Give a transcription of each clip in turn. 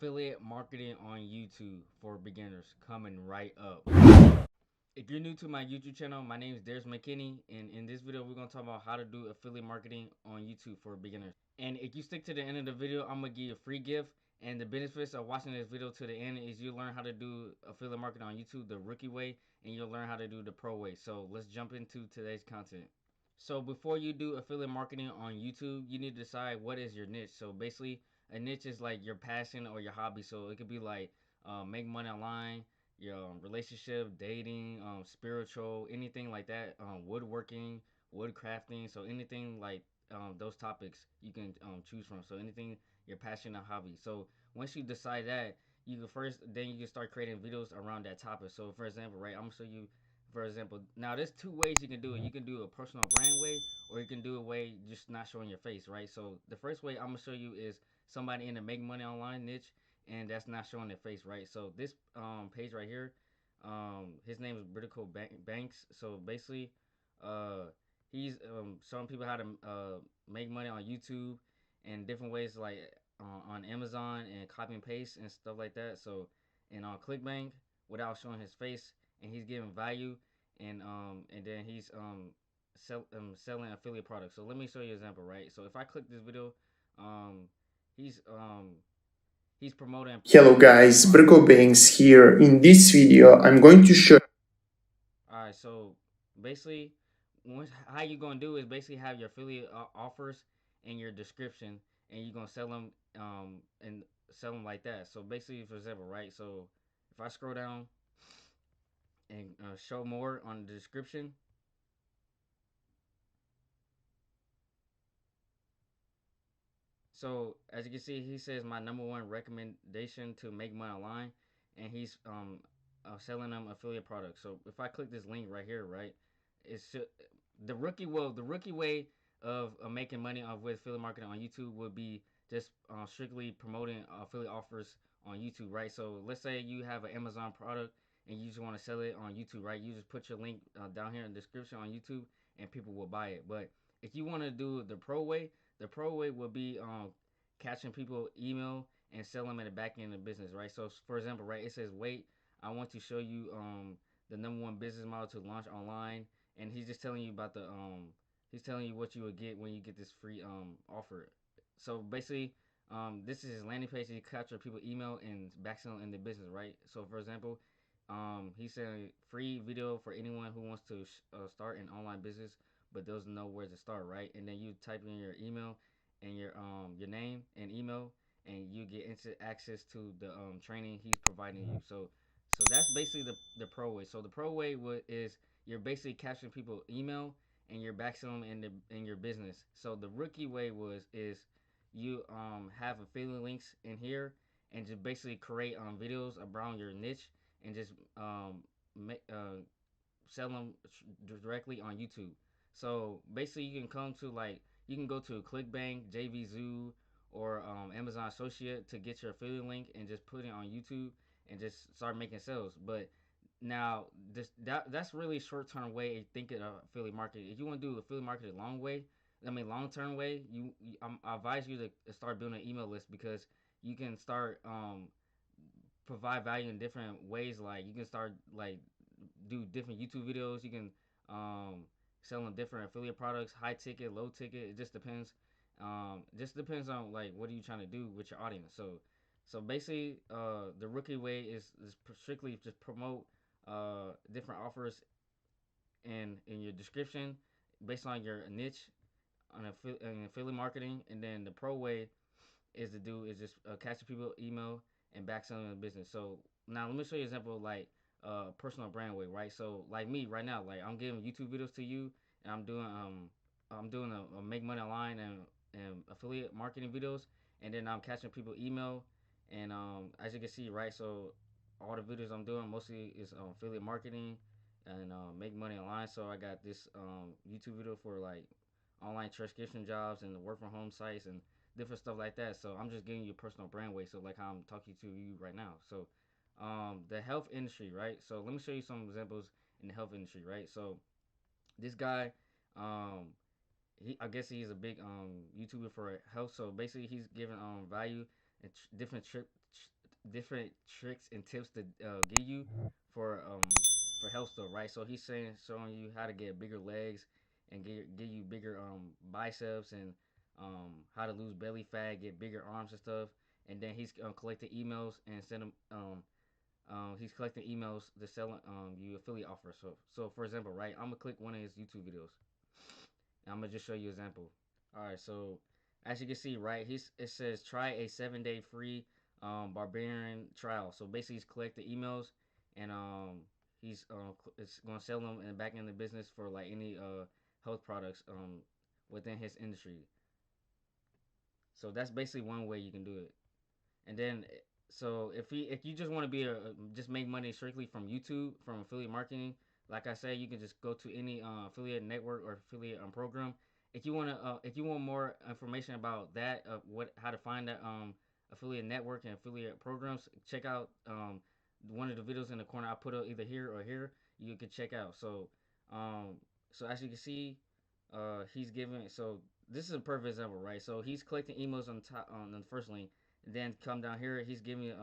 Affiliate marketing on YouTube for beginners coming right up. If you're new to my YouTube channel, my name is Darius McKinney, and in this video, we're gonna talk about how to do affiliate marketing on YouTube for beginners. And if you stick to the end of the video, I'm gonna give you a free gift. And the benefits of watching this video to the end is you learn how to do affiliate marketing on YouTube the rookie way, and you'll learn how to do the pro way. So let's jump into today's content. So before you do affiliate marketing on YouTube, you need to decide what is your niche. So basically, a niche is like your passion or your hobby. So it could be like make money online, your relationship, dating, spiritual, anything like that. Woodworking, wood crafting. So anything like those topics you can choose from. So anything your passion or hobby. So once you decide that, you can then you can start creating videos around that topic. So for example, right, I'm gonna show you for example. Now, there's two ways you can do it. You can do a personal brand way, or you can do a way just not showing your face, right? So the first way I'm gonna show you is somebody in the make money online niche, and that's not showing their face, right? So this page right here, his name is Britico Banks. So basically, uh, he's showing people how to make money on YouTube and different ways like on Amazon and copy and paste and stuff like that. So and on ClickBank without showing his face, and he's giving value, and then he's selling affiliate products. So let me show you an example, right? So if I click this video, um, he's um, he's promoting Hello guys, Brko Banks here. In this video, I'm going to show. All right, so basically, how you gonna do is basically have your affiliate offers in your description, and you're gonna sell them and sell them like that. So basically, for example, right? So if I scroll down and show more on the description, so as you can see, he says my number one recommendation to make money online, and he's selling them affiliate products. So if I click this link right here, right, it's the rookie way of making money off with affiliate marketing on YouTube would be just strictly promoting affiliate offers on YouTube, right? So let's say you have an Amazon product and you just want to sell it on YouTube, right? You just put your link down here in the description on YouTube, and people will buy it. But if you want to do the pro way will be catching people email and sell them at the back end of the business, right? So for example, right, it says wait, I want to show you the number one business model to launch online, and he's just telling you about the he's telling you what you would get when you get this free offer. So basically, this is his landing page. He capture people email and back sell in the business, right? So for example, he's saying free video for anyone who wants to start an online business but doesn't know where to start, right? And then you type in your email and your name and email, and you get instant access to the training he's providing you. So that's basically the pro way. So the pro way is you're basically capturing people email and you're backselling them in your business. So the rookie way is you have affiliate links in here and just basically create videos around your niche and just make sell them directly on YouTube. So basically, you can come to like you can go to ClickBank, JVZoo, or Amazon Associate to get your affiliate link and just put it on YouTube and just start making sales. But now that's really short term way of thinking of affiliate marketing. If you want to do affiliate marketing long way, I mean long term way, I advise you to start building an email list because you can start provide value in different ways. Like you can start like do different YouTube videos. You can sell them different affiliate products, high ticket, low ticket. It just depends on like what are you trying to do with your audience. So basically, the rookie way is strictly just promote different offers in your description based on your niche on affiliate marketing, and then the pro way is just catching people email and back selling the business. So now let me show you an example of like personal brand way, right? So like me right now, like I'm giving YouTube videos to you, and I'm doing a make money online and affiliate marketing videos, and then I'm catching people email, and as you can see, right? So all the videos I'm doing mostly is affiliate marketing and make money online. So I got this YouTube video for like online transcription jobs and the work from home sites and different stuff like that. So I'm just giving you a personal brand way. So like how I'm talking to you right now. So the health industry, right? So let me show you some examples in the health industry, right? So this guy, um, I guess he's a big YouTuber for health. So basically, he's giving value and different tricks and tips to give you for health stuff, right? So he's saying showing you how to get bigger legs and get you bigger biceps and how to lose belly fat, get bigger arms and stuff. And then he's collecting emails and send them he's collecting emails to sell you affiliate offers. So for example, right, I'm gonna click one of his YouTube videos. And I'm gonna just show you an example. All right, so as you can see, right, it says try a 7-day free barbarian trial. So basically, he's collecting emails and he's it's gonna sell them and back in the business for like any health products within his industry. So that's basically one way you can do it. And then so if you just want to be just make money strictly from YouTube from affiliate marketing, like I said, you can just go to any affiliate network or affiliate program. If you want more information about that, what how to find that affiliate network and affiliate programs, check out one of the videos in the corner. I put up either here or here. You can check out. Um, so as you can see, he's giving. So this is a perfect example, right? So he's collecting emails on top on the first link, and then come down here. He's giving you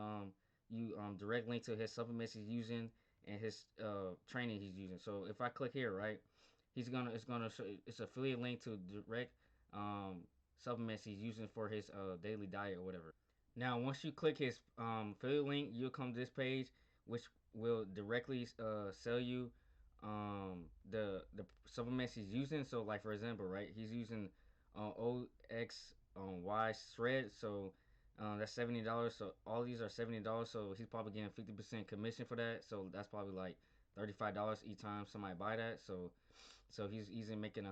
direct link to his supplements he's using and his training he's using. So if I click here, right, it's gonna show it's affiliate link to direct um supplements he's using for his daily diet or whatever. Now once you click his affiliate link, you'll come to this page, which will directly sell you the supplements he's using. So like for example, right, he's using OXY shred. So that's $70. So all these are $70. So he's probably getting 50% commission for that. So that's probably like $35 each time somebody buy that. So he's easily making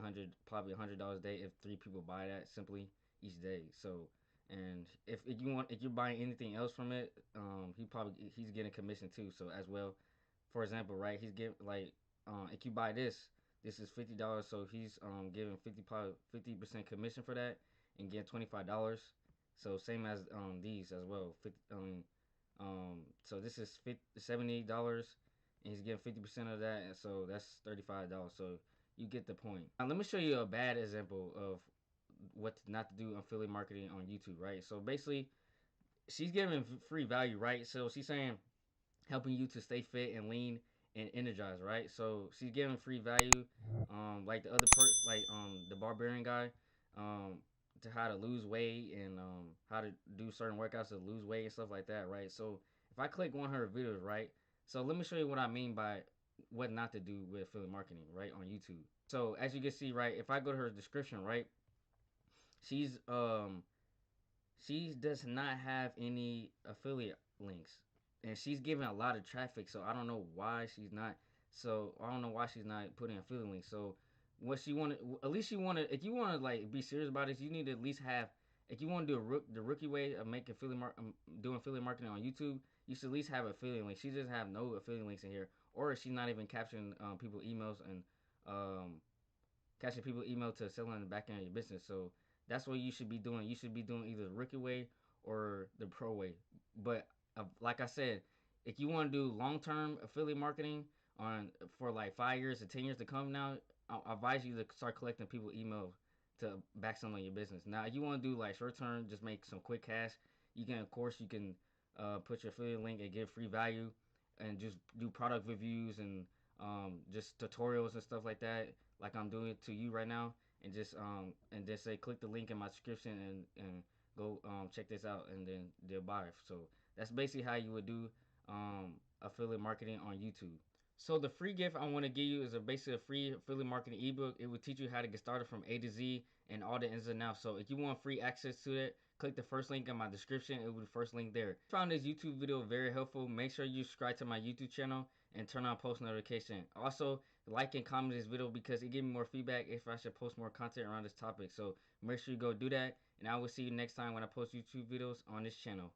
probably $100 a day if 3 people buy that simply each day. So and if you're buying anything else from it, he's getting commission too. So as well, for example, right, he's giving like if you buy this is $50. So he's giving 50% commission for that and getting $25. So same as these as well. 50, so this is $70 and he's getting 50% of that, and so that's $35. So you get the point. Now let me show you a bad example of what not to do on affiliate marketing on YouTube, right? So basically, she's giving free value, right? So she's saying helping you to stay fit and lean and energized, right? So she's giving free value, like the other like the barbarian guy, um, to how to lose weight and how to do certain workouts to lose weight and stuff like that, right? So if I click one of her videos, right? So let me show you what I mean by what not to do with affiliate marketing, right, on YouTube. So as you can see, right, if I go to her description, right, she's she does not have any affiliate links, and she's giving a lot of traffic. So I don't know why she's not. So I don't know why she's not putting affiliate links. So what she wanted, at least she wanted. If you want to like be serious about this, you need to at least have. If you want to do the rookie way of making doing affiliate marketing on YouTube, you should at least have affiliate links. She doesn't have no affiliate links in here, or she's not even capturing people emails and um, catching people email to selling in the back end of your business. So that's what you should be doing. You should be doing either the rookie way or the pro way. But like I said, if you want to do long term affiliate marketing on for like 5 years to 10 years to come now, I advise you to start collecting people email to back some of your business. Now, if you want to do like short term, just make some quick cash. You can, of course, you can put your affiliate link and give free value, and just do product reviews and just tutorials and stuff like that, like I'm doing it to you right now, and just say click the link in my description and go check this out, and then they'll buy it. So that's basically how you would do affiliate marketing on YouTube. So the free gift I want to give you is basically a free affiliate marketing ebook. It will teach you how to get started from A to Z and all the ins and outs. So if you want free access to it, click the first link in my description. It will be the first link there. If you found this YouTube video very helpful, make sure you subscribe to my YouTube channel and turn on post notification. Also, like and comment this video because it gives me more feedback if I should post more content around this topic. So make sure you go do that, and I will see you next time when I post YouTube videos on this channel.